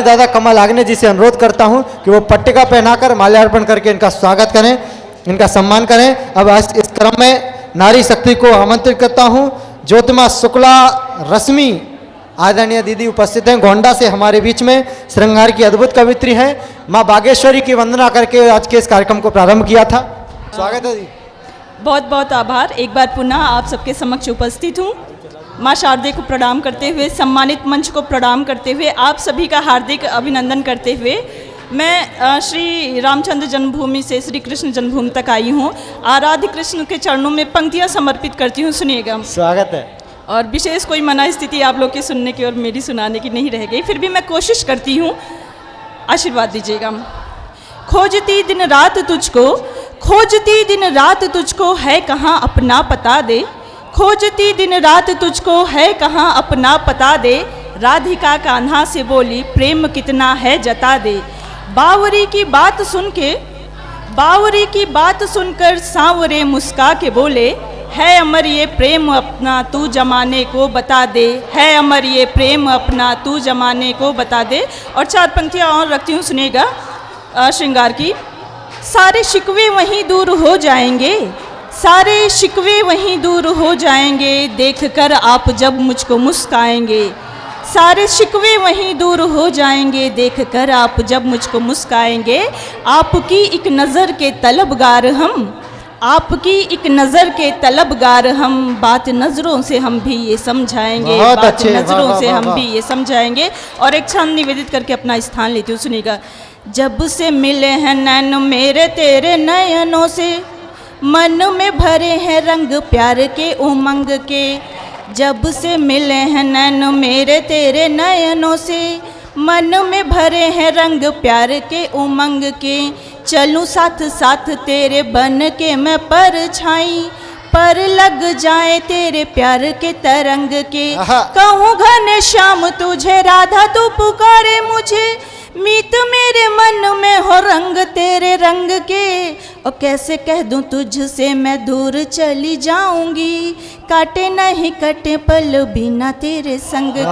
दादा कमल आग्ने जी से अनुरोध करता हूं कि वो पट्टिका पहनाकर माल्यार्पण करके इनका स्वागत करें, इनका सम्मान करें। अब इस क्रम में नारी शक्ति को आमंत्रित करता हूं। ज्योतिमा शुक्ला रश्मि आदरणीय दीदी उपस्थित हैं। गोंडा से हमारे बीच में श्रृंगार की अद्भुत कवित्री हैं। माँ बागेश्वरी की वंदना करके आज के इस कार्यक्रम को प्रारंभ किया था। स्वागत है दी। बहुत बहुत आभार। एक बार पुनः आप सबके समक्ष उपस्थित हूँ। माँ शारदे को प्रणाम करते हुए, सम्मानित मंच को प्रणाम करते हुए, आप सभी का हार्दिक अभिनंदन करते हुए मैं श्री रामचंद्र जन्मभूमि से श्री कृष्ण जन्मभूमि तक आई हूँ। आराध्य कृष्ण के चरणों में पंक्तियाँ समर्पित करती हूँ, सुनिएगा। स्वागत है। और विशेष कोई मना स्थिति आप लोग के सुनने की और मेरी सुनाने की नहीं रह गई, फिर भी मैं कोशिश करती हूँ, आशीर्वाद दीजिएगा। खोजती दिन रात तुझको, खोजती दिन रात तुझको, है कहाँ अपना पता दे। खोजती दिन रात तुझको, है कहाँ अपना पता दे। राधिका कान्हा से बोली, प्रेम कितना है जता दे। बावरी की बात सुन के, बावरी की बात सुनकर सांवरे मुस्का के बोले, है अमर ये प्रेम अपना तू जमाने को बता दे। है अमर ये प्रेम अपना तू जमाने को बता दे। और चार पंक्तियाँ और रखती हूँ, सुनेगा। श्रृंगार की, सारे शिकवे वहीं दूर हो जाएंगे, सारे शिकवे वहीं दूर हो जाएंगे, देखकर आप जब मुझको मुस्काएंगे। सारे शिकवे वहीं दूर हो जाएंगे, देखकर आप जब मुझको मुस्काएंगे। आपकी एक नज़र के तलबगार हम, आपकी एक नज़र के तलबगार हम, बात नज़रों से हम भी ये समझाएंगे, बात नज़रों से हम भी ये समझाएंगे। और एक छंद निवेदित करके अपना स्थान लेती हूँ, सुनिएगा। जब से मिले हैं नैन मेरे तेरे नयनों से, मन में भरे हैं रंग प्यार के उमंग के। जब से मिले हैं नैन मेरे तेरे नयनों से, मन में भरे हैं रंग प्यार के उमंग के। चलूं साथ साथ तेरे बन के मैं परछाई, पर लग जाए तेरे प्यार के तरंग के। कहूँ घन श्याम तुझे, राधा तू पुकारे मुझे, मीत मेरे मन में हो रंग तेरे रंग के। और कैसे कह दूं तुझसे मैं दूर चली जाऊंगी, काटे नहीं कटे पल बिना तेरे संग के।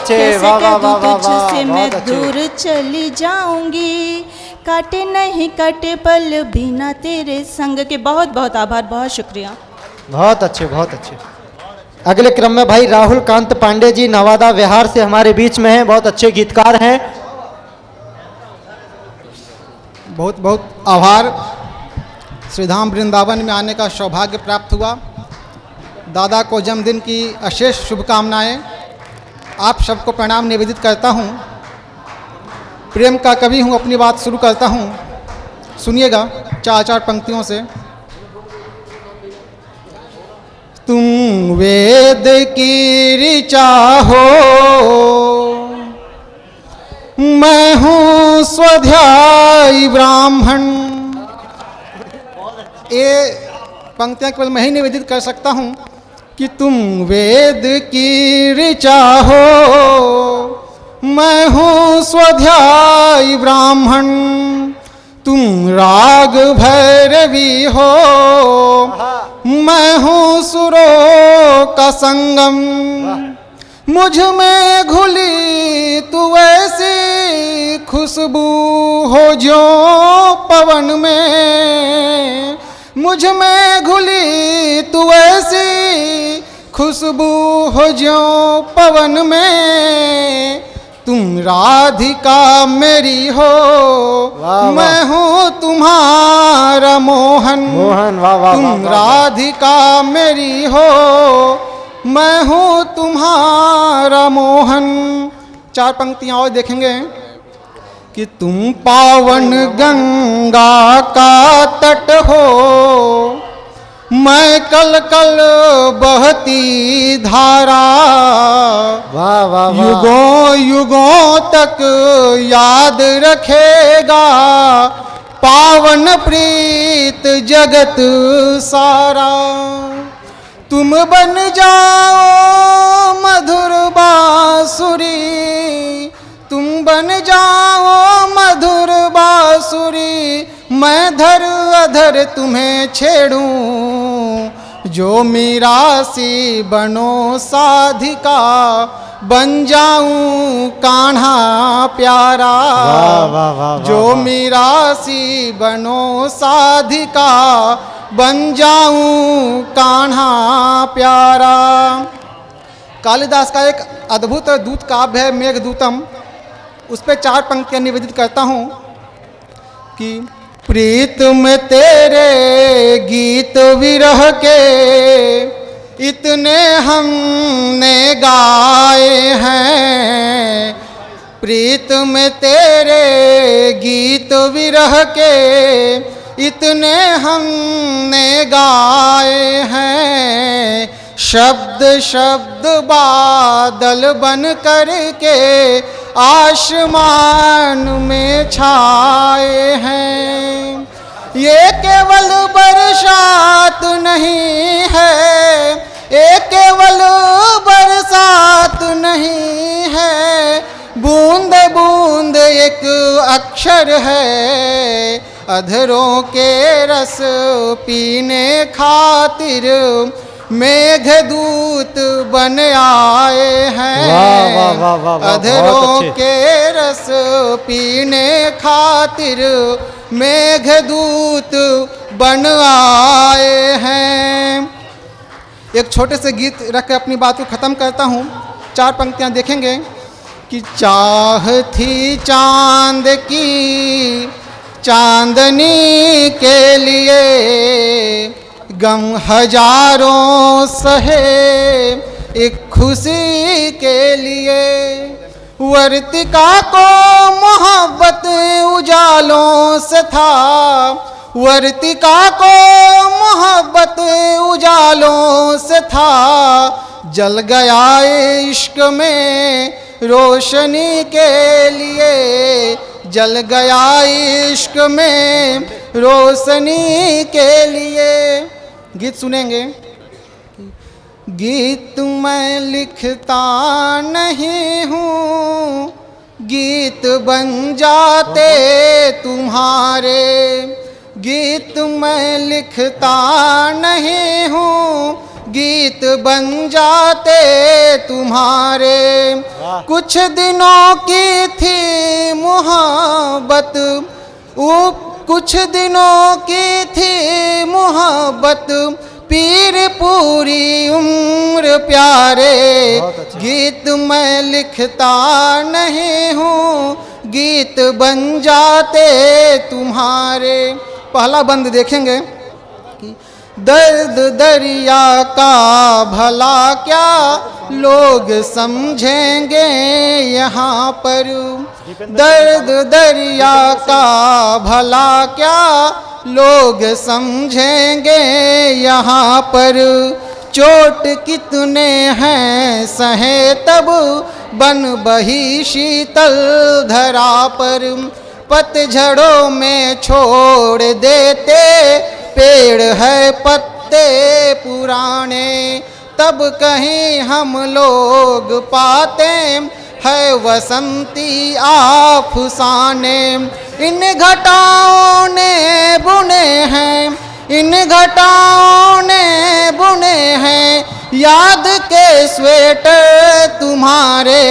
कैसे कह दूं तुझसे मैं दूर चली जाऊंगी, काटे नहीं कटे पल बिना तेरे संग के। बहुत बहुत आभार, बहुत शुक्रिया। बहुत अच्छे, बहुत अच्छे। अगले क्रम में भाई राहुल कांत पांडे जी नवादा बिहार से हमारे बीच में हैं। बहुत अच्छे गीतकार हैं। बहुत बहुत आभार। श्रीधाम वृंदावन में आने का सौभाग्य प्राप्त हुआ। दादा को जन्मदिन की अशेष शुभकामनाएं। आप सबको प्रणाम निवेदित करता हूं। प्रेम का कवि हूं, अपनी बात शुरू करता हूं, सुनिएगा चार चार पंक्तियों से। तुम वेद की ऋचा हो, मैं हूँ स्वाध्यायी ब्राह्मण। ये पंक्तियाँ केवल मैं ही निवेदित कर सकता हूँ कि तुम वेद की ऋचा हो, मैं हूँ स्वाध्यायी ब्राह्मण। तुम राग भैरवी हो, मैं हूँ सुरों का संगम। मुझ में घुली तू ऐसी खुशबू हो जो पवन में, मुझ में घुली तू ऐसी खुशबू हो जो पवन में। तुम राधिका मेरी हो, मैं हूँ तुम्हारा मोहन। तुम राधिका मेरी हो, मैं हूँ तुम्हारा मोहन। चार पंक्तियाँ और देखेंगे कि तुम पावन गंगा का तट हो, मैं कल कल बहती धारा। वाह वाह वाह। युगों युगों तक याद रखेगा पावन प्रीत जगत सारा। तुम बन जाओ मधुर बांसुरी, तुम बन जाओ मधुर बांसुरी, मैं धर अधर तुम्हें छेड़ूं। जो मीरा सी बनो साधिका, बन जाऊं कान्हा प्यारा। वाह, वाह, वाह, जो वाह, वाह। मीरासी बनो साधिका, बन जाऊं कान्हा प्यारा। कालिदास का एक अद्भुत दूत काव्य है मेघदूतम, उस पे 4 पंक्तियां निवेदित करता हूँ कि प्रीत में तेरे गीत विरह के इतने हमने गाए हैं। प्रीत में तेरे गीत विरह के इतने हमने गाए हैं। शब्द शब्द बादल बन करके आसमान में छाए हैं। ये केवल बरसात नहीं है, ये केवल बरसात नहीं है, बूंद बूंद एक अक्षर है। अधरों के रस पीने खातिर मेघदूत बन आए हैं। वाह, वाह, वाह, वाह, वाह, अधरों बहुत अच्छे। के रस पीने खातिर मेघदूत बन आए हैं। एक छोटे से गीत रख के अपनी बात को ख़त्म करता हूँ। 4 पंक्तियाँ देखेंगे कि चाह थी चांद की चांदनी के लिए, गम हजारों सहे एक खुशी के लिए। वर्तिका को मोहब्बत उजालों से था, वर्तिका को मोहब्बत उजालों से था। जल गया इश्क में रोशनी के लिए, जल गया इश्क में रोशनी के लिए। गीत सुनेंगे। गीत मैं लिखता नहीं हूँ, गीत बन जाते तुम्हारे। गीत मैं लिखता नहीं हूँ, गीत बन जाते तुम्हारे। कुछ दिनों की थी मोहब्बत, कुछ दिनों की थी मोहब्बत, पीर पूरी उम्र प्यारे। गीत मैं लिखता नहीं हूँ, गीत बन जाते तुम्हारे। पहला बंद देखेंगे। दर्द दरिया का भला क्या लोग समझेंगे यहाँ पर। दर्द दरिया का भला क्या लोग समझेंगे यहाँ पर। चोट कितने हैं सहे तब बन बही शीतल धरा पर। पतझड़ों में छोड़ देते पेड़ है पत्ते पुराने, तब कहीं हम लोग पाते है वसंती आफसाने। इन घटाओं ने बुने हैं, इन घटाओं ने बुने हैं याद के स्वेटर तुम्हारे।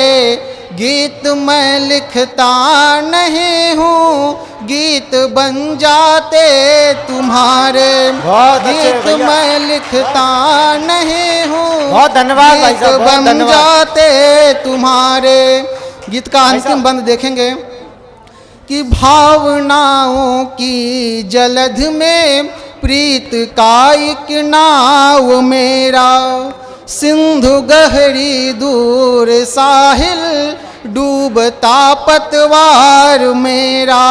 गीत मैं लिखता नहीं हूँ, गीत बन जाते तुम्हारे। गीत मैं लिखता नहीं हूँ, बहुत धन्यवाद भाई साहब, गीत बहुत बन धन्यवाद। जाते तुम्हारे। गीत का अंतिम बंद देखेंगे कि भावनाओं की जलध में प्रीत का एक नाव मेरा। सिंधु गहरी दूर साहिल डूबता पतवार मेरा।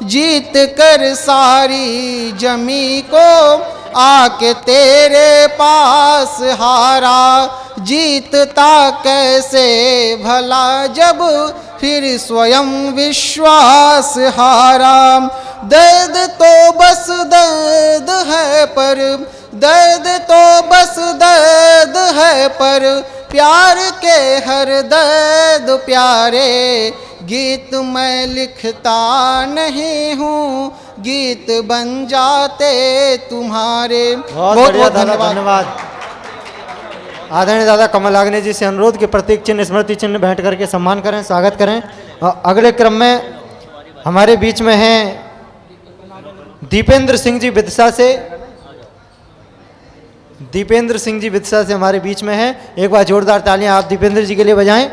जीत कर सारी जमी को आके तेरे पास हारा। जीतता कैसे भला जब फिर स्वयं विश्वास हारा। दर्द तो बस दर्द है पर, दर्द तो बस दर्द है पर, प्यार के हर दर्द प्यारे। गीत मैं लिखता नहीं हूँ, गीत बन जाते तुम्हारे। बहुत बढ़िया, धन्यवाद। आदरणीय दादा कमल आग्ने जी से अनुरोध कि प्रतीक चिन्ह स्मृति चिन्ह भेंट करके सम्मान करें, स्वागत करें। और अगले क्रम में हमारे बीच में हैं दीपेंद्र सिंह जी विदिशा से। दीपेंद्र सिंह जी विदिशा से हमारे बीच में हैं। एक बार जोरदार तालियां आप दीपेंद्र जी के लिए बजाएं।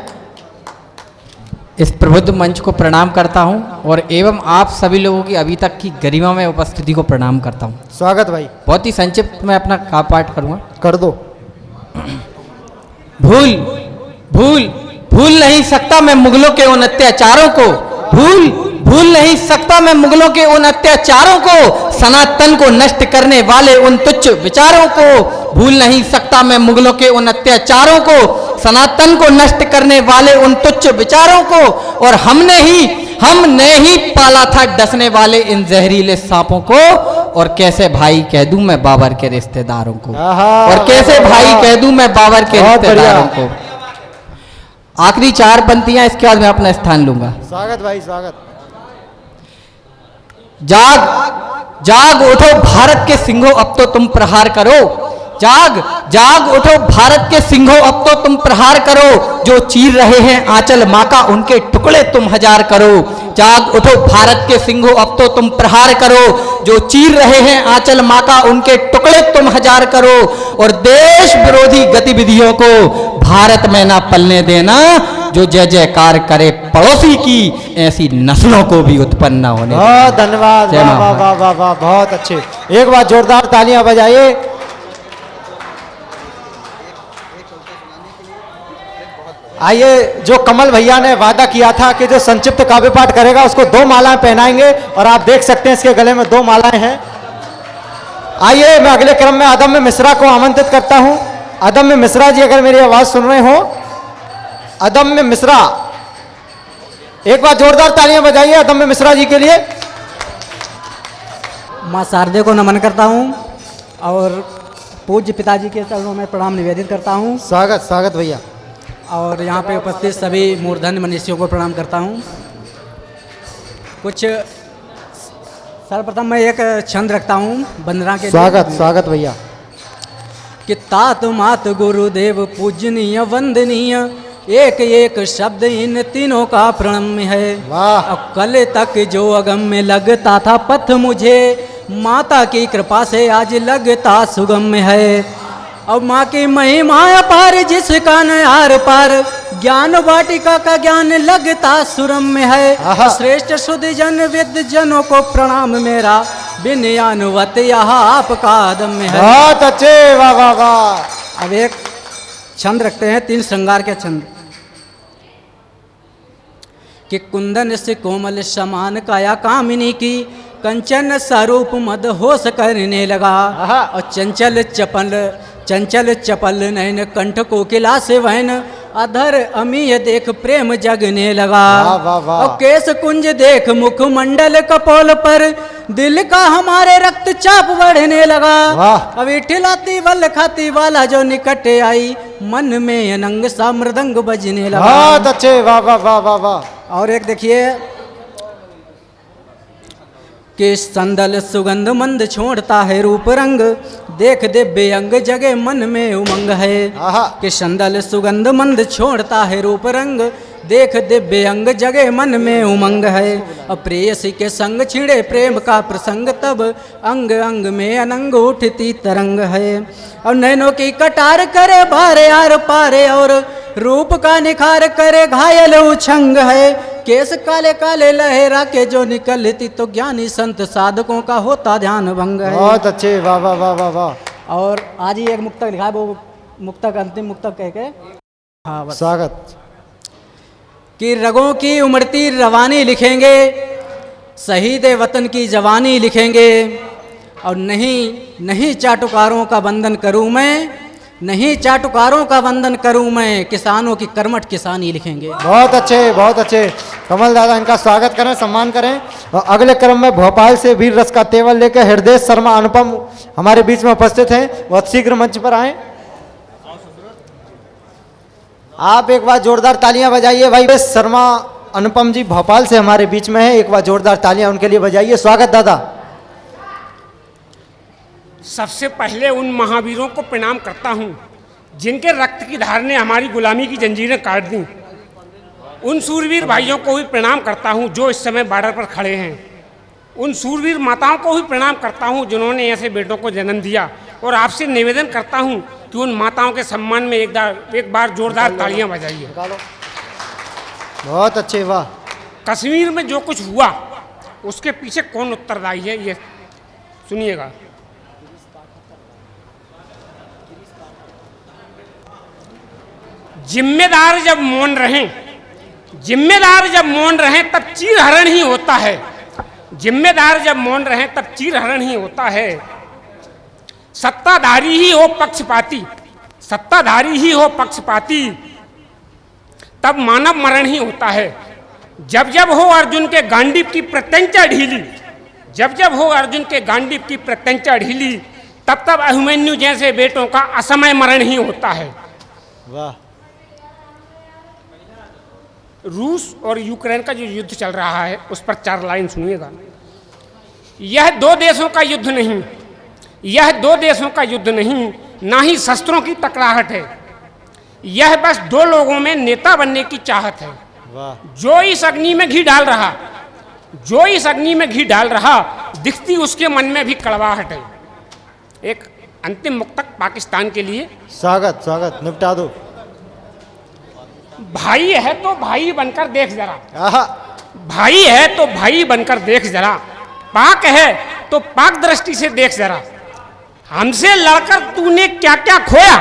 इस प्रबुद्ध मंच को प्रणाम करता हूं और एवं आप सभी लोगों की अभी तक की गरिमा में उपस्थिति को प्रणाम करता हूं। स्वागत भाई। बहुत ही संक्षिप्त मैं अपना पाठ करूंगा। कर दो। भूल भूल भूल नहीं सकता मैं मुगलों के उन अत्याचारों को, भूल नहीं सकता मैं मुगलों के उन अत्याचारों को, सनातन को नष्ट करने वाले उन तुच्छ विचारों को। भूल नहीं सकता मैं मुगलों के उन अत्याचारों को, सनातन को नष्ट करने वाले उन तुच्छ विचारों को। और हमने ही पाला था डसने वाले इन जहरीले सांपों को। और कैसे भाई कह दूं मैं बाबर के रिश्तेदारों को, और कैसे भाई कह दूं मैं बाबर के रिश्तेदारों को। आखिरी 4 पंक्तियां, इसके बाद मैं अपना स्थान लूंगा। स्वागत भाई, स्वागत। जाग उठो भारत के सिंहों, अब तो तुम प्रहार करो। जाग उठो भारत के सिंहों, अब तो तुम प्रहार करो। जो चीर रहे हैं आंचल माँ का, उनके टुकड़े तुम हजार करो। जाग उठो भारत के सिंहों, अब तो तुम प्रहार करो। जो चीर रहे हैं आंचल माँ का, उनके टुकड़े तुम हजार करो। और देश विरोधी गतिविधियों को भारत में ना पलने देना। जो जय जयकार करे पड़ोसी की, ऐसी नस्लों को भी उत्पन्न ना होने। बहुत धन्यवाद। वाह वाह वाह वाह वाह, बहुत अच्छे। एक बार जोरदार तालियां बजाइए। आइए, जो कमल भैया ने वादा किया था कि जो संक्षिप्त काव्य पाठ करेगा उसको 2 मालाएं पहनाएंगे, और आप देख सकते हैं इसके गले में 2 मालाएं हैं। आइए, मैं अगले क्रम में अदम्य मिश्रा को आमंत्रित करता हूं। अदम्य मिश्रा जी, अगर मेरी आवाज सुन रहे हो, अदम्य मिश्रा, एक बार जोरदार तालियां बजाइए अदम्य मिश्रा जी के लिए। माँ शारदे को नमन करता हूँ और पूज्य पिताजी के चरणों में प्रणाम निवेदित करता हूँ। स्वागत, स्वागत भैया। और यहाँ पे उपस्थित सभी मूर्धन्य मनुष्यों को प्रणाम करता हूँ। कुछ सर्वप्रथम मैं एक छंद रखता हूँ वंदना के। स्वागत, स्वागत भैया। कि तात मात गुरुदेव पूजनीय वंदनीय, एक एक शब्द इन तीनों का प्रणम्य है। वाह। अब कल तक जो अगम में लगता था पथ, मुझे माता की कृपा से आज लगता सुगम्य है। अब माँ की महिमा अपार, जिसका न आर पार, ज्ञान वाटिका का ज्ञान लगता सुरम्य है। श्रेष्ठ शुद्ध जन विद्य जनों को प्रणाम मेरा, विनयानुवत यहाँ आपका अदम्य है। बहुत अच्छे, वाह वाह वाह। अब एक छंद रखते हैं, 3 श्रृंगार के छंद। कि कुंदन से कोमल समान काया कामिनी की, कंचन स्वरूप मद होश करने लगा। और चंचल चपल नैन कंठ कोकिला से वहन, अधर अमीय देख प्रेम जगने लगा। और केश कुंज देख मुखमंडल कपोल पर, दिल का हमारे रक्तचाप बढ़ने लगा। अब ठिलाती वल खाती वाला जो निकट आई, मन में अनंग सा मृदंग बजने लगा। बहुत अच्छे, वाह वाह वाह वाह वाह। और एक देखिए कि संदल सुगंध मंद छोड़ता है रूप रंग, देख दिव्य अंग जगे मन में उमंग है। कि संदल सुगंध मंद छोड़ता है रूप रंग, देख दिव्य अंग जगे मन में उमंग है। अब प्रेयसी के संग छिड़े प्रेम का प्रसंग, तब अंग अंग में अनंग उठती तरंग है। और नैनों की कटार करे बारे आर पारे, और रूप का निखार करे घायल उछंग है। केस काले काले लहरा के जो निकलती, तो ज्ञानी संत साधकों का होता ध्यान भंग है। बहुत अच्छे, वाह वाह वाह वाह वाह। और आज ही एक मुक्तक लिखा है, वो मुक्तक अंतिम मुक्तक कह के, हाँ बस। स्वागत। कि रगों की उमड़ती रवानी लिखेंगे, शहीद वतन की जवानी लिखेंगे। और नहीं चाटुकारों का वंदन करूं मैं, नहीं चाटुकारों का वंदन करूं मैं, किसानों की कर्मठ किसानी लिखेंगे। बहुत अच्छे, बहुत अच्छे। कमल दादा, इनका स्वागत करें, सम्मान करें। और अगले क्रम में भोपाल से वीर रस का तेवल लेकर हृदय शर्मा अनुपम हमारे बीच में उपस्थित हैं। बहुत शीघ्र मंच पर आए। आप एक बार जोरदार तालियां बजाइए भाई। शर्मा अनुपम जी भोपाल से हमारे बीच में है, एक बार जोरदार तालियां उनके लिए बजाइए। स्वागत दादा। सबसे पहले उन महावीरों को प्रणाम करता हूं जिनके रक्त की धार ने हमारी गुलामी की जंजीरें काट दी, उन सूरवीर भाइयों को भी प्रणाम करता हूं जो इस समय बॉर्डर पर खड़े हैं। उन सूरवीर माताओं को भी प्रणाम करता हूं जिन्होंने ऐसे बेटों को जन्म दिया, और आपसे निवेदन करता हूं कि उन माताओं के सम्मान में एक बार जोरदार तालियां बजाइए। बहुत अच्छे, वाह। कश्मीर में जो कुछ हुआ उसके पीछे कौन उत्तरदायी है, ये सुनिएगा। जिम्मेदार जब मौन रहें, जिम्मेदार जब मौन रहें तब चीरहरण ही होता है। जिम्मेदार जब मौन रहें तब चीरहरण ही होता है। सत्ताधारी ही हो पक्षपाती, सत्ताधारी ही हो पक्षपाती, तब मानव मरण ही होता है। जब जब हो अर्जुन के गांडीव की प्रत्यंचा ढीली, जब जब हो अर्जुन के गांडीव की प्रत्यंचा ढीली, तब तब अभिमन्यु जैसे बेटों का असमय मरण ही होता है। वाह। रूस और यूक्रेन का जो युद्ध चल रहा है उस पर 4 लाइन सुनिएगा। यह 2 देशों का युद्ध नहीं, यह 2 देशों का युद्ध नहीं, ना ही शस्त्रों की टकराहट है। यह बस 2 लोगों में नेता बनने की चाहत है। जो इस अग्नि में घी डाल रहा, जो इस अग्नि में घी डाल रहा, दिखती उसके मन में भी कड़वाहट है। एक अंतिम मुक्तक पाकिस्तान के लिए। स्वागत स्वागत, निपटा दो। भाई है तो भाई बनकर देख जरा, आहा, भाई है तो भाई बनकर देख जरा, पाक है तो पाक दृष्टि से देख जरा। हमसे लड़कर तूने क्या क्या खोया,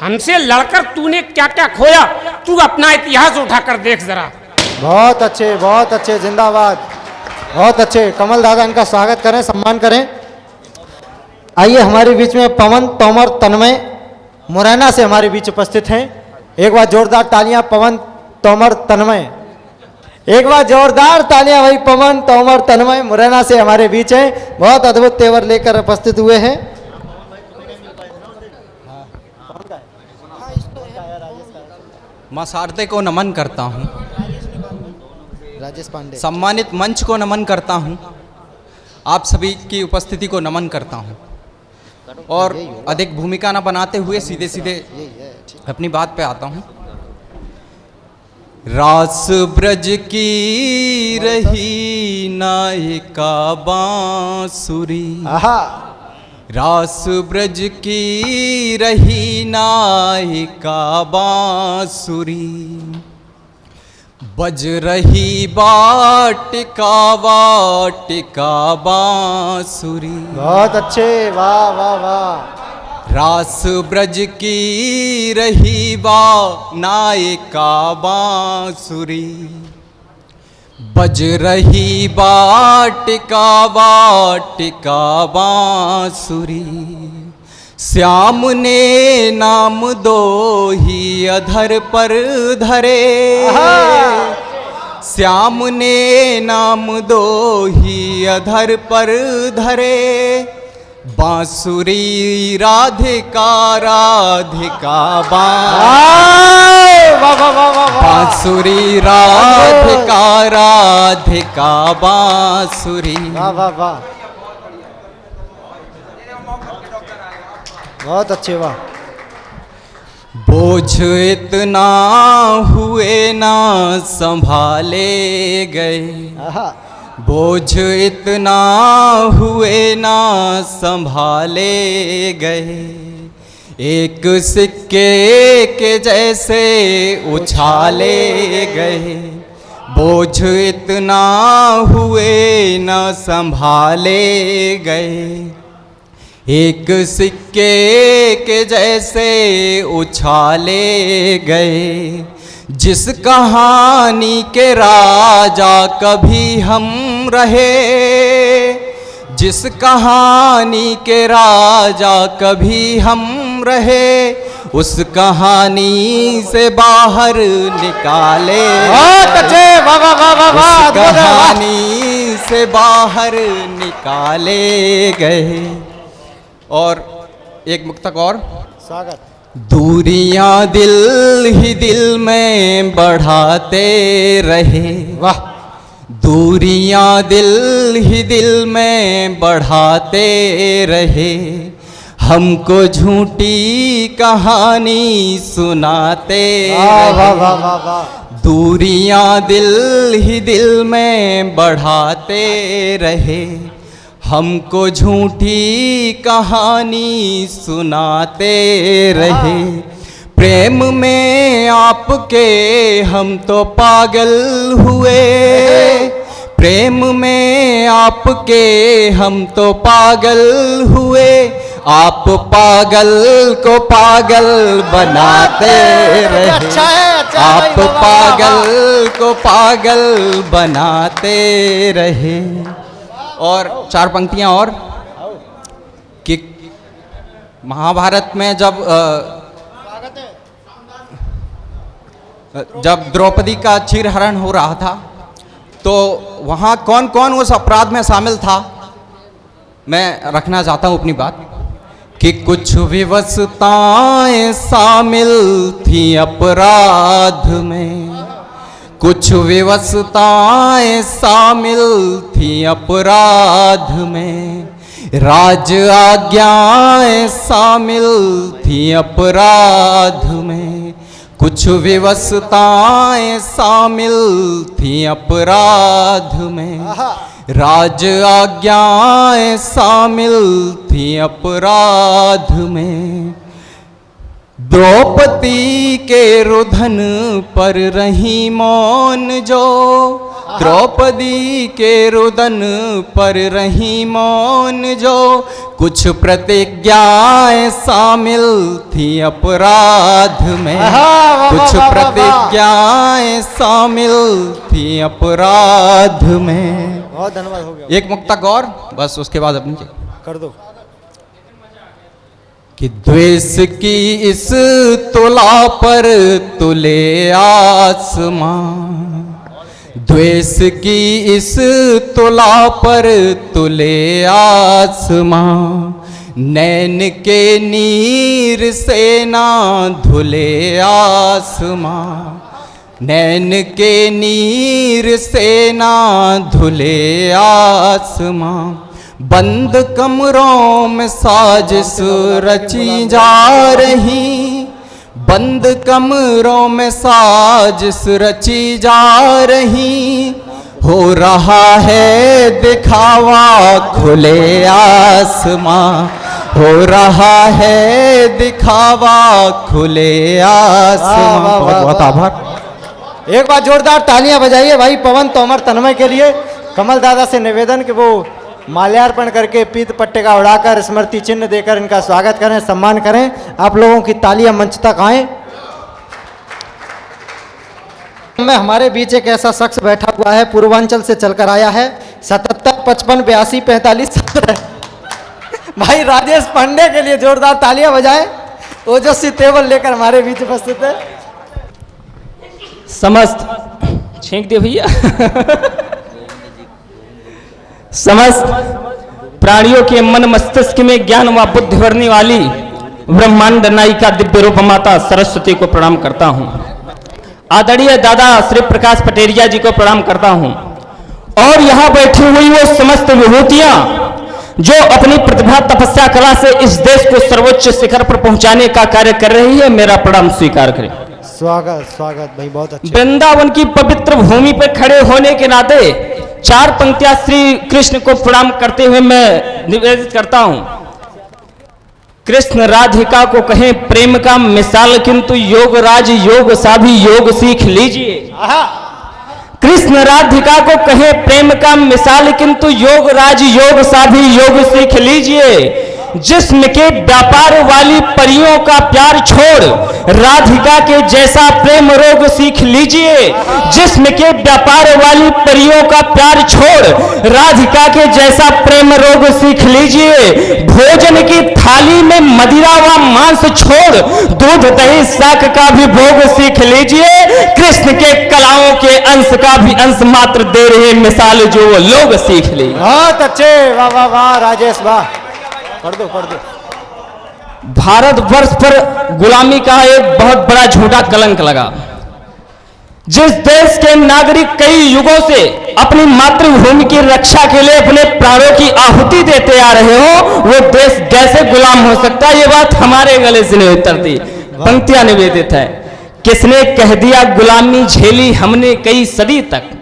हमसे लड़कर तूने क्या क्या खोया, तू अपना इतिहास उठाकर देख जरा। बहुत अच्छे, जिंदाबाद, बहुत अच्छे। कमल दादा, इनका स्वागत करें, सम्मान करें। आइए हमारे बीच में पवन तोमर तन्मय मुरैना से हमारे बीच उपस्थित हैं। एक बार जोरदार तालियां पवन तोमर तन्मय, एक बार जोरदार तालियां भाई पवन तोमर तन्मय मुरैना से हमारे बीच हैं। बहुत अद्भुत तेवर लेकर उपस्थित हुए हैं। मां शारदे को नमन करता हूँ, राजेश पांडे, सम्मानित मंच को नमन करता हूँ, आप सभी की उपस्थिति को नमन करता हूँ, और अधिक भूमिका न बनाते हुए सीधे सीधे अपनी बात पे आता हूँ। रास ब्रज की रही नायिका बांसुरी, रास ब्रज की रही नायिका बांसुरी, बज रही वाटिका वाटिका बांसुरी। बहुत अच्छे, वाह वाह वाह। रास ब्रज की रही वा नायिका बांसुरी, बज रही वाटिका वाटिका बांसुरी। श्याम ने नाम दो ही अधर पर धरे, श्याम ने नाम दो ही अधर पर धरे, बांसुरी राधिका राधिका बांसुरी राधिका राधिका बांसुरी। वाह वाह वाह, बहुत अच्छे, वाह। बोझ इतना हुए ना संभाले गए, बोझ इतना हुए ना संभाले गए, एक सिक्के के जैसे उछाले गए, बोझ इतना हुए ना संभाले गए, एक सिक्के के जैसे उछाले गए। जिस कहानी के राजा कभी हम रहे, जिस कहानी के राजा कभी हम रहे, उस कहानी से बाहर निकाले, बहुत अच्छे, वाह वाह वाह वाह वाह, उस कहानी से बाहर निकाले गए। और एक मुक्तक और, स्वागत। दूरियां दिल ही दिल में बढ़ाते रहे, वाह। दूरियां दिल ही दिल में बढ़ाते रहे, हमको झूठी कहानी सुनाते वाह वाह रहे। वाह वाह वाह। दूरियां दिल ही दिल में बढ़ाते रहे। हमको झूठी कहानी सुनाते रहे। प्रेम में आपके हम तो पागल हुए। प्रेम में आपके हम तो पागल हुए। आप पागल को पागल बनाते रहे। अच्छा है, अच्छा है आप भाई, वाह, वाह, वाह, पागल को पागल बनाते रहे। और 4 पंक्तियां और कि महाभारत में जब द्रौपदी का चीरहरण हो रहा था तो वहाँ कौन कौन उस अपराध में शामिल था, मैं रखना चाहता हूँ अपनी बात, कि कुछ विवशताएं शामिल थी अपराध में। कुछ विवशताएं शामिल थी अपराध में। राज आज्ञाएं शामिल थी अपराध में। कुछ विवशताएं शामिल थी अपराध में। राज आज्ञाएं शामिल थी अपराध में। द्रौपदी के रुधन पर रही मौन जो। द्रौपदी के रुदन पर रही मौन जो। कुछ प्रतिज्ञाएं शामिल थी अपराध में। कुछ प्रतिज्ञाएं शामिल थी अपराध में। बहुत धन्यवाद, हो गया। एक मुक्तक और बस, उसके बाद अपनी कर दो। कि द्वेष की इस तुला पर तुले आसमां। द्वेष की इस तुला पर तुले आसमां। नैन के नीर से ना धुले आसमां। नैन के नीर से ना धुले आसमां। बंद कमरों में साजिश रची जा रही। बंद कमरों में साजिश रची जा रही। हो रहा है दिखावा खुले आसमां। हो रहा है दिखावा खुले आसमां। वाह, वाह, बहुत बहुत वाह। आभार। एक बार जोरदार तालियां बजाइए भाई पवन तोमर तन्मय के लिए। कमल दादा से निवेदन कि वो माल्यार्पण करके पीत पट्टिका उड़ाकर स्मृति चिन्ह देकर इनका स्वागत करें, सम्मान करें। आप लोगों की तालियां मंच तक आए। में हमारे बीच एक ऐसा शख्स बैठा हुआ है, पूर्वांचल से चलकर आया है। 77 55 82 45 17 भाई राजेश पांडे के लिए जोरदार तालियां बजाएं। ओजस्वी टेबल लेकर हमारे बीच उपस्थित है। समस्त छेंक दे भैया। समस्त प्राणियों के मन मस्तिष्क में ज्ञान व बुद्धि भरने वाली ब्रह्मांड नायिका दिव्य रूप माता सरस्वती को प्रणाम करता हूँ। आदरणीय दादा श्री प्रकाश पटेरिया जी को प्रणाम करता हूँ। और यहाँ बैठी हुई वो समस्त विभूतियां जो अपनी प्रतिभा तपस्या कला से इस देश को सर्वोच्च शिखर पर पहुंचाने का कार्य कर रही है, मेरा प्रणाम स्वीकार करें। स्वागत स्वागत भाई, बहुत अच्छा। वृंदावन की पवित्र भूमि पर खड़े होने के नाते 4 पंक्तियां श्री कृष्ण को प्रणाम करते हुए मैं निवेदित करता हूं। कृष्ण राधिका को कहें प्रेम का मिसाल, किंतु योग राज योग सा भी योग सीख लीजिए। कृष्ण राधिका को कहें प्रेम का मिसाल, किंतु योग राज योग सा भी योग सीख लीजिए। जिस्म के व्यापार वाली परियों का प्यार छोड़ राधिका के जैसा प्रेम रोग सीख लीजिए। जिस्म के व्यापार वाली परियों का प्यार छोड़ राधिका के जैसा प्रेम रोग सीख लीजिए। भोजन की थाली में मदिरा व मांस छोड़ दूध दही शाक का भी भोग सीख लीजिए। कृष्ण के कलाओं के अंश का भी अंश मात्र दे रहे मिसाल जो वो लोग सीख लीजिए। बहुत अच्छे, वाह वाह वाह राजेश, वाह। कर दो कर दो। भारतवर्ष पर गुलामी का एक बहुत बड़ा झूठा कलंक लगा। जिस देश के नागरिक कई युगों से अपनी मातृभूमि की रक्षा के लिए अपने प्राणों की आहुति देते आ रहे हो, वो देश कैसे गुलाम हो सकता है? ये बात हमारे गले से नहीं उतरती। पंक्तियां निवेदित है। किसने कह दिया गुलामी झेली हमने कई सदी तक,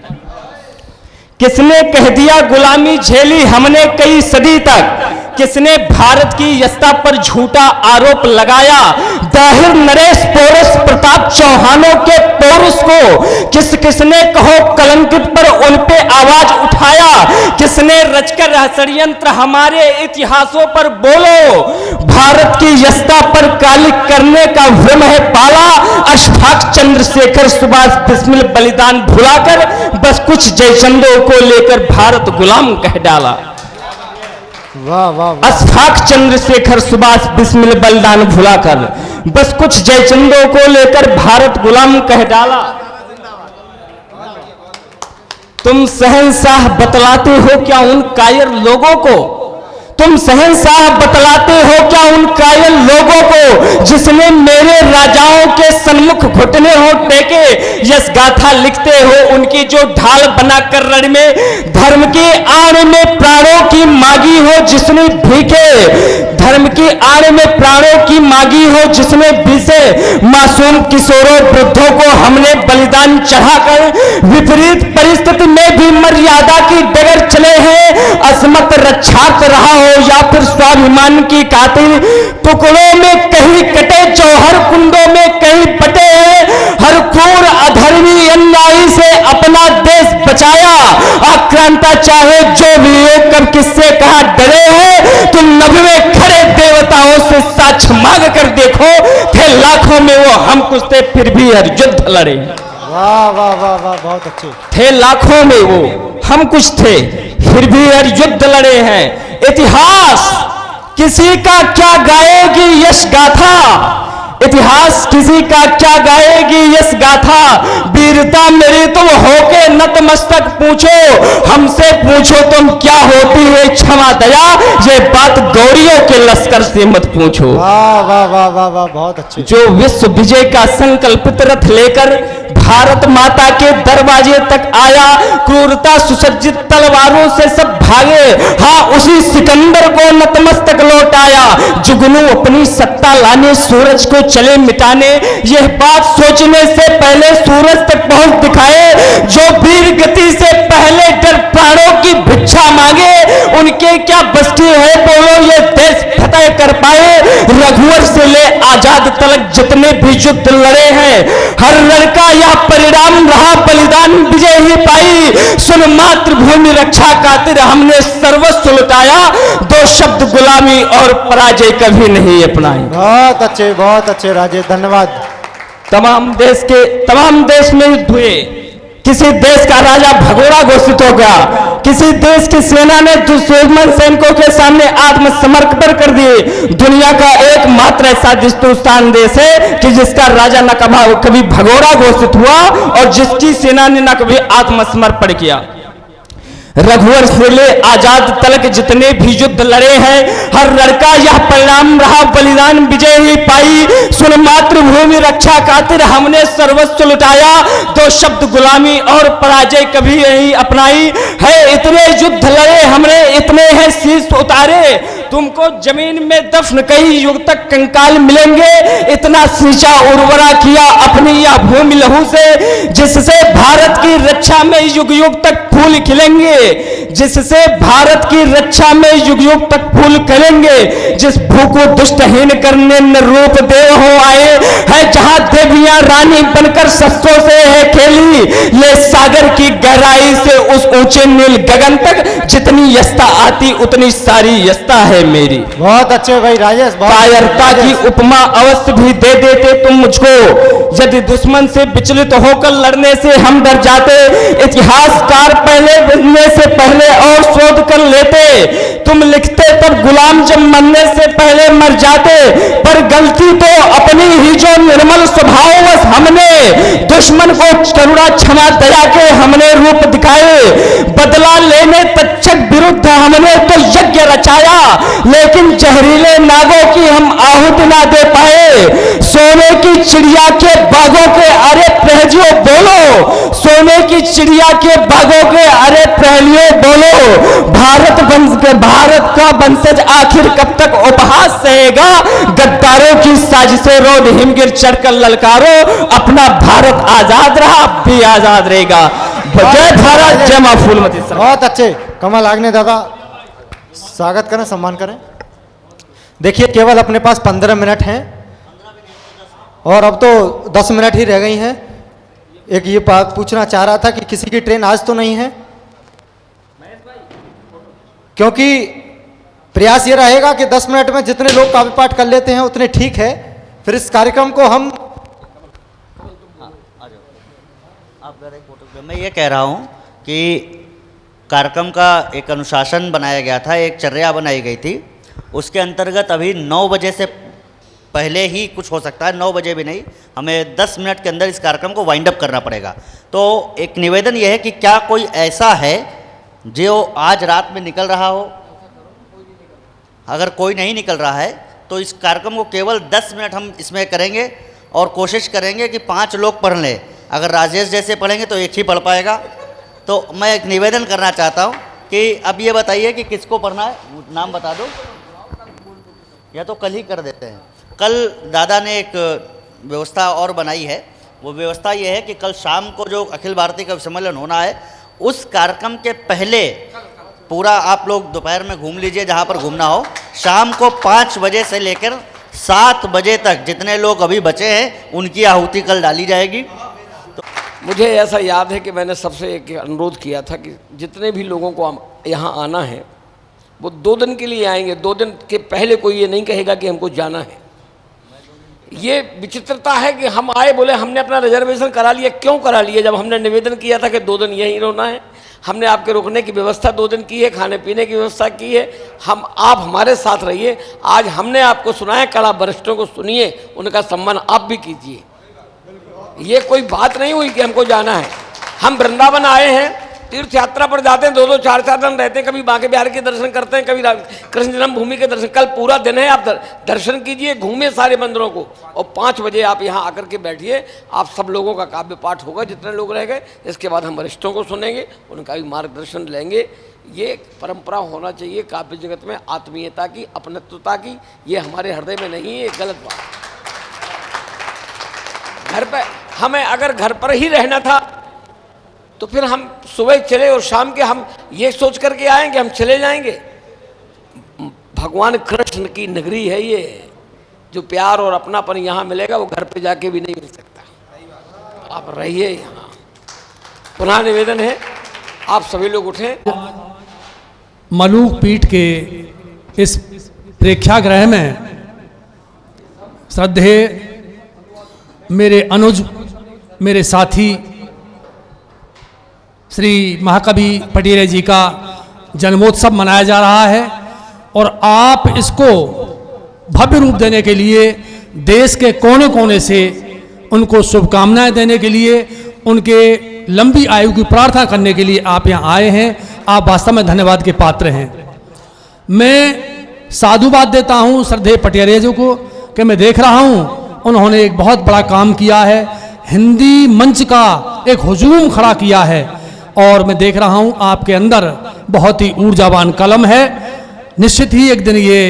किसने कह दिया गुलामी झेली हमने कई सदी तक, किसने भारत की यस्ता पर झूठा आरोप लगाया? दाहिर नरेश पोरस प्रताप चौहानों के पौरुष को किसने कहो कलंकित पर उन पे आवाज उठाया? किसने रचकर षड्यंत्र हमारे इतिहासों पर बोलो? भारत की यस्ता पर कालिक करने का भ्रम है पाला। अशफाक चंद्रशेखर सुभाष बिस्मिल बलिदान भुलाकर बस कुछ जयचंदों को लेकर भारत गुलाम कह डाला। वाह वाह वाह। अशफाक चंद्रशेखर सुभाष बिस्मिल बलिदान भुलाकर बस कुछ जयचंदों को लेकर भारत गुलाम कह डाला। तुम शहंशाह बतलाते हो क्या उन कायर लोगों को? तुम शहंशाह बतलाते हो क्या उन कायल लोगों को जिसने मेरे राजाओं के सन्मुख घुटने हो टेके? यश गाथा लिखते हो उनकी जो ढाल बनाकर रण में धर्म की आड़ में प्राणों की मांगी हो जिसने भीखे, धर्म की आड़ में प्राणों की मांगी हो जिसने बीसे। मासूम किशोरों वृद्धों को हमने बलिदान चढ़ाकर विपरीत परिस्थिति में भी मर्यादा की डगर चले हैं। असमत रक्षार्थ रहा हो या फिर स्वाभिमान की खातिर, टुकड़ों में कहीं कटे जौहर कुंडों में कहीं पटे हैं। हर क्रूर अधर्मी अन्यायी से अपना देश बचाया। आक्रांता चाहे जो भी हो कब किससे कहा डरे हैं। तुम 90 खड़े देवताओं से साक्ष्य मांग कर देखो, थे लाखों में वो हम कुछ थे फिर भी हर युद्ध लड़े। वाह वाह वाह वाह, बहुत अच्छे। थे लाखों में वो हम कुछ थे फिर भी हर युद्ध लड़े हैं। इतिहास किसी का क्या गाएगी यश गाथा, इतिहास किसी का क्या गाएगी यश गाथा। वीरता मेरी तुम होके नतमस्तक पूछो, हमसे पूछो तुम क्या होती है क्षमा दया। ये बात गौरियों के लश्कर से मत पूछो। वाह वाह वाह वाह वाह, बहुत अच्छे। जो विश्व विजय का संकल्पित रथ लेकर भारत माता के दरवाजे तक आया, क्रूरता सुसज्जित तलवारों से सब भागे। हाँ, उसी सिकंदर को नतमस्तक लौटाया। जुगनू अपनी सत्ता लाने सूरज को चले मिटाने। यह बात सोचने से पहले सूरज तक पहुंच दिखाए। जो वीर गति से पहले डर प्राणों की भिक्षा मांगे, उनके क्या बस की है बोलो ये देश फतेह कर पाए। रघुवर से ले आजाद तलक जितने भी युद्ध लड़े हैं, हर लड़का यह परिणाम रहा बलिदान विजय ही पाई। सुन मातृभूमि रक्षा खातिर हमने सर्वस्व लुटाया। दो शब्द गुलामी और पराजय कभी नहीं अपनाई। बहुत अच्छे राजेश, धन्यवाद। तमाम देश में युद्ध हुए। किसी देश का राजा भगोड़ा घोषित हो गया, किसी देश की सेना ने दुश्मन सैनिकों के सामने आत्मसमर्पण कर दिए। दुनिया का एकमात्र ऐसा हिंदुस्तान देश है कि जिसका राजा न कभी भगोड़ा घोषित हुआ और जिसकी सेना ने न कभी आत्मसमर्पण किया। रघुवर से ले आजाद तलक जितने भी युद्ध लड़े हैं, हर लड़का यह परिणाम रहा बलिदान विजय ही पाई। सुन मातृभूमि रक्षा खातिर हमने सर्वस्व लुटाया। दो शब्द गुलामी और पराजय कभी नहीं अपनाई है। इतने युद्ध लड़े हमने, इतने हैं शीश उतारे। तुमको जमीन में दफन कई युग तक कंकाल मिलेंगे। इतना सींचा उर्वरा किया अपनी यह भूमि लहू से, जिससे भारत की रक्षा में युग युग तक फूल खिलेंगे, जिससे भारत की रक्षा में युग युग तक फूल खिलेंगे। जिस भू को दुष्टहीन करने न रूप देव हो आए है, जहां देवियां रानी बनकर शस्त्रों से है खेली। ले सागर की गहराई से उस ऊंचे नील गगन तक जितनी यस्ता आती उतनी सारी यस्ता है मेरी। बहुत अच्छे भाई राजेश। कायरता की उपमा अवश्य भी दे देते तुम मुझको, यदि दुश्मन से विचलित होकर लड़ने से हम डर जाते। इतिहासकार से पहले और शोध कर लेते। तुम लिखते तब गुलाम जब मरने से पहले मर जाते। पर गलती तो अपनी ही जो निर्मल स्वभाववश हमने दुश्मन को करुणा क्षमा दया के हमने रूप दिखाए। बदला लेने तक्षक विरुद्ध हमने तो यज्ञ रचाया, लेकिन जहरीले नागों की हम आहुति ना दे पाए। सोने की चिड़िया के बागों के अरे प्रहरियों बोलो, सोने की चिड़िया के बागों के अरे प्रहरियों बोलो, भारत का वंशज आखिर कब तक उपहास सहेगा, गद्दारों की साजिशों रोड हिमगिर चढ़कर ललकारो, अपना भारत आजाद रहा, अब भी आजाद रहेगा। जय भारत, जय मां फूलमती। बहुत अच्छे कमल आग्ने दादा, स्वागत करें, सम्मान करें। देखिए केवल अपने पास 15 मिनट हैं और अब तो 10 मिनट ही रह गई हैं। एक ये बात पूछना चाह रहा था कि किसी की ट्रेन आज तो नहीं है, क्योंकि प्रयास ये रहेगा कि 10 मिनट में जितने लोग काव्य पाठ कर लेते हैं उतने ठीक है। फिर इस कार्यक्रम को हम मैं ये कह रहा हूँ कि कार्यक्रम का एक अनुशासन बनाया गया था, एक चर्या बनाई गई थी, उसके अंतर्गत अभी 9 बजे से पहले ही कुछ हो सकता है, 9 बजे भी नहीं, हमें 10 मिनट के अंदर इस कार्यक्रम को वाइंड अप करना पड़ेगा। तो एक निवेदन यह है कि क्या कोई ऐसा है जो आज रात में निकल रहा हो? अगर कोई नहीं निकल रहा है तो इस कार्यक्रम को केवल 10 मिनट हम इसमें करेंगे और कोशिश करेंगे कि 5 लोग पढ़ लें। अगर राजेश जैसे पढ़ेंगे तो एक ही पढ़ पाएगा। तो मैं एक निवेदन करना चाहता हूँ कि अब ये बताइए कि किसको पढ़ना है, नाम बता दो, या तो कल ही कर देते हैं। कल दादा ने एक व्यवस्था और बनाई है, वो व्यवस्था ये है कि कल शाम को जो अखिल भारतीय कवि सम्मेलन होना है, उस कार्यक्रम के पहले पूरा आप लोग दोपहर में घूम लीजिए जहाँ पर घूमना हो, शाम को 5 बजे से लेकर 7 बजे तक जितने लोग अभी बचे हैं उनकी आहुति कल डाली जाएगी। मुझे ऐसा याद है कि मैंने सबसे एक अनुरोध किया था कि जितने भी लोगों को यहाँ आना है वो 2 दिन के लिए आएंगे, 2 दिन के पहले कोई ये नहीं कहेगा कि हमको जाना है। ये विचित्रता है कि हम आए, बोले हमने अपना रिजर्वेशन करा लिया। क्यों करा लिया? जब हमने निवेदन किया था कि 2 दिन यहीं रहना है, हमने आपके रुकने की व्यवस्था 2 दिन की है, खाने पीने की व्यवस्था की है, आप हमारे साथ रहिए। आज हमने आपको सुनाया, कल आप वरिष्ठों को सुनिए, उनका सम्मान आप भी कीजिए। ये कोई बात नहीं हुई कि हमको जाना है। हम वृंदावन आए हैं, तीर्थ यात्रा पर जाते हैं, 2-2 4-4 दिन रहते हैं, कभी बांके बिहार के दर्शन करते हैं, कभी कृष्ण जन्मभूमि के दर्शन। कल पूरा दिन है, आप दर्शन कीजिए, घूमिए सारे मंदिरों को, और 5 बजे आप यहाँ आकर के बैठिए। आप सब लोगों का काव्य पाठ होगा जितने लोग रह गए। इसके बाद हम वरिष्ठों को सुनेंगे, उनका भी मार्गदर्शन लेंगे। ये परंपरा होना चाहिए काव्य जगत में, आत्मीयता की, अपनत्वता की। ये हमारे हृदय में नहीं है, गलत बात। घर पर हमें अगर घर पर ही रहना था तो फिर हम सुबह चले और शाम के हम ये सोच करके आएंगे हम चले जाएंगे। भगवान कृष्ण की नगरी है ये, जो प्यार और अपनापन यहाँ मिलेगा वो घर पे जाके भी नहीं मिल सकता। आप रहिए यहाँ। पुनः निवेदन है, आप सभी लोग उठें। मलूक पीठ के इस प्रेक्षागृह में श्रद्धेय मेरे अनुज, मेरे साथी श्री महाकवि पटियाला जी का जन्मोत्सव मनाया जा रहा है, और आप इसको भव्य रूप देने के लिए देश के कोने कोने से उनको शुभकामनाएं देने के लिए, उनके लंबी आयु की प्रार्थना करने के लिए आप यहाँ आए हैं। आप वास्तव में धन्यवाद के पात्र हैं। मैं साधुवाद देता हूँ श्रद्धेय पटियाला जी को कि मैं देख रहा हूँ उन्होंने एक बहुत बड़ा काम किया है, हिंदी मंच का एक हुजूम खड़ा किया है, और मैं देख रहा हूं आपके अंदर बहुत ही ऊर्जावान कलम है। निश्चित ही एक दिन ये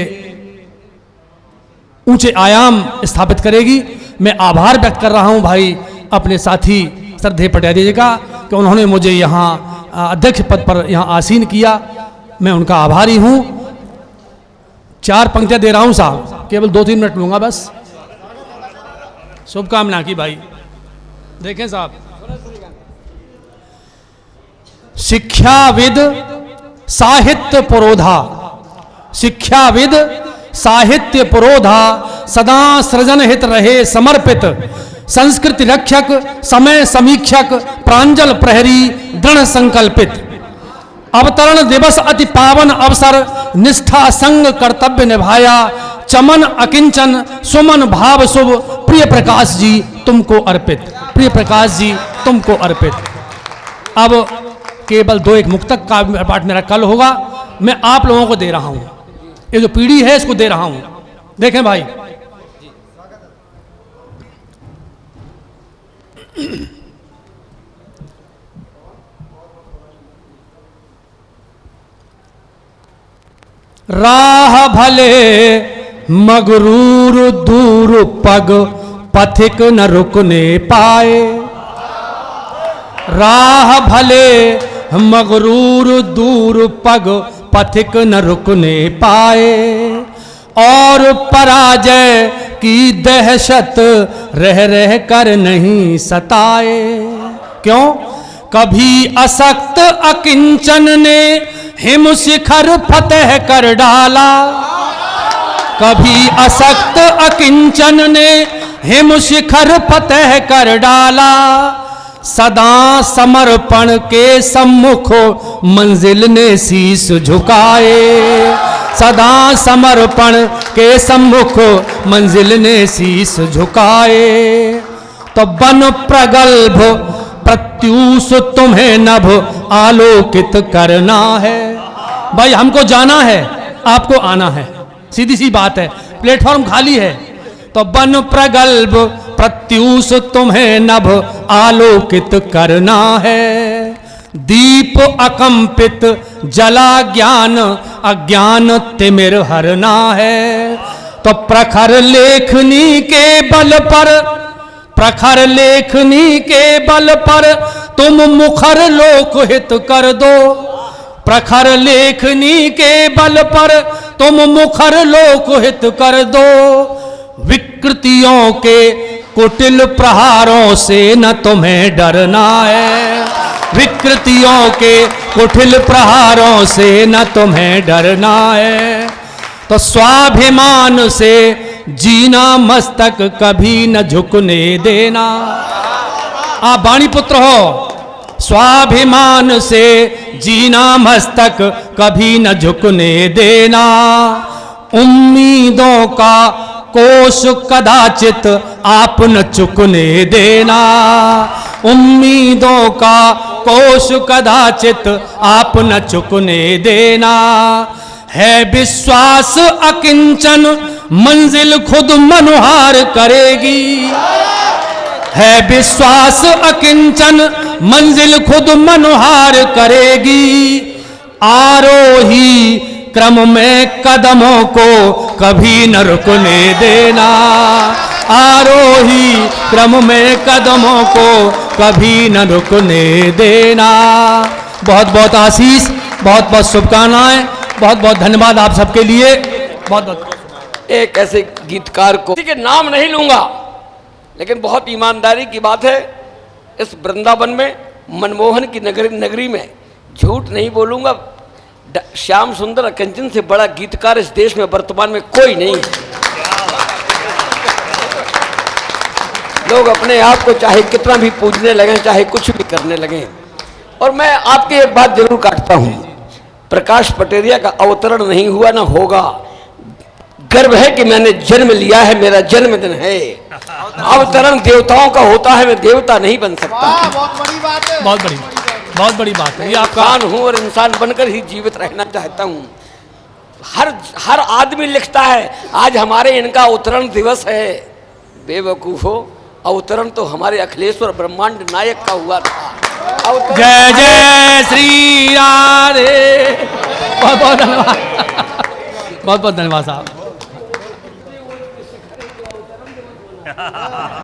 ऊंचे आयाम स्थापित करेगी। मैं आभार व्यक्त कर रहा हूं भाई अपने साथी श्रद्धेय पटियाला जी का कि उन्होंने मुझे यहाँ अध्यक्ष पद पर यहाँ आसीन किया। मैं उनका आभारी हूं। 4 पंक्तियां दे रहा हूं साहब, केवल 2-3 मिनट लूंगा बस। शुभकामना की भाई। देखें साहब, शिक्षाविद साहित्य पुरोधा, शिक्षाविद साहित्य पुरोधा, सदा सृजन हित रहे समर्पित, संस्कृति रक्षक समय समीक्षक, प्रांजल प्रहरी दृढ़ संकल्पित। अवतरण दिवस अति पावन अवसर, निष्ठा संग कर्तव्य निभाया, चमन अकिंचन सुमन भाव शुभ, प्रिय प्रकाश जी तुमको अर्पित, प्रिय प्रकाश जी तुमको अर्पित। अब केवल 2-1 मुक्तक का पाठ मेरा कल होगा, मैं आप लोगों को दे रहा हूं। ये जो पीढ़ी है इसको दे रहा हूं। देखें भाई, राह भले मगरूर दूर पग पथिक न रुकने पाए। राह भले मगरूर दूर पग पथिक न रुकने पाए। और पराजय की दहशत रह रह कर नहीं सताए। क्यों? कभी असक्त अकिंचन ने हिम शिखर फतेह कर डाला। कभी असक्त अकिंचन ने हिम शिखर फतेह कर डाला। सदा समर्पण के सम्मुख मंजिल ने शीश झुकाए। सदा समर्पण के सम्मुख मंजिल ने शीश झुकाए। तो बन प्रगल्भ प्रत्यूष तुम्हें नभ आलोकित करना है। भाई हमको जाना है, आपको आना है, सीधी सी बात है, प्लेटफॉर्म खाली है। तो बन प्रगल्भ प्रत्यूष तुम्हें नभ आलोकित करना है। दीप अकंपित जला ज्ञान अज्ञान तिमिर हरना है। तो प्रखर लेखनी के बल पर, प्रखर लेखनी के बल पर तुम मुखर लोकहित कर दो। प्रखर लेखनी के बल पर तुम मुखर लोकहित कर दो। विकृतियों के कुटिल प्रहारों से न तुम्हें डरना है। विकृतियों के कुटिल प्रहारों से न तुम्हें डरना है। तो स्वाभिमान से जीना मस्तक कभी न झुकने देना। आप वाणी पुत्र हो, स्वाभिमान से जीना मस्तक कभी न झुकने देना। उम्मीदों का कोश कदाचित आप न चुकने देना। उम्मीदों का कोश कदाचित आप न चुकने देना। है विश्वास अकिंचन मंजिल खुद मनुहार करेगी। है विश्वास अकिंचन मंजिल खुद मनुहार करेगी। आरोही क्रम में कदमों को कभी न रुकने देना। आरोही क्रम में कदमों को कभी न रुकने देना। बहुत बहुत आशीष, बहुत बहुत शुभकामनाएं, बहुत बहुत धन्यवाद आप सबके लिए। बहुत बहुत एक ऐसे गीतकार को के नाम नहीं लूंगा, लेकिन बहुत ईमानदारी की बात है, इस वृंदावन में मनमोहन की नगरी में झूठ नहीं बोलूंगा, श्याम सुंदर कंचन से बड़ा गीतकार इस देश में वर्तमान में कोई नहीं है। लोग अपने आप को चाहे कितना भी पूजने लगे, चाहे कुछ भी करने लगे। और मैं आपकी एक बात जरूर काटता हूं, प्रकाश पटेरिया का अवतरण नहीं हुआ ना होगा। गर्व है कि मैंने जन्म लिया है, मेरा जन्मदिन है। अवतरण देवताओं का होता है, मैं देवता नहीं बन सकता। बहुत बड़ी बात है ये आपका। इंसान हूं और इंसान बनकर ही जीवित रहना चाहता हूं। हर आदमी लिखता है आज हमारे इनका अवतरण दिवस है। बेवकूफो, अवतरण तो हमारे अखिलेश्वर ब्रह्मांड नायक का हुआ था। जय जय श्री राधे। बहुत बहुत धन्यवाद, बहुत बहुत धन्यवाद साहब।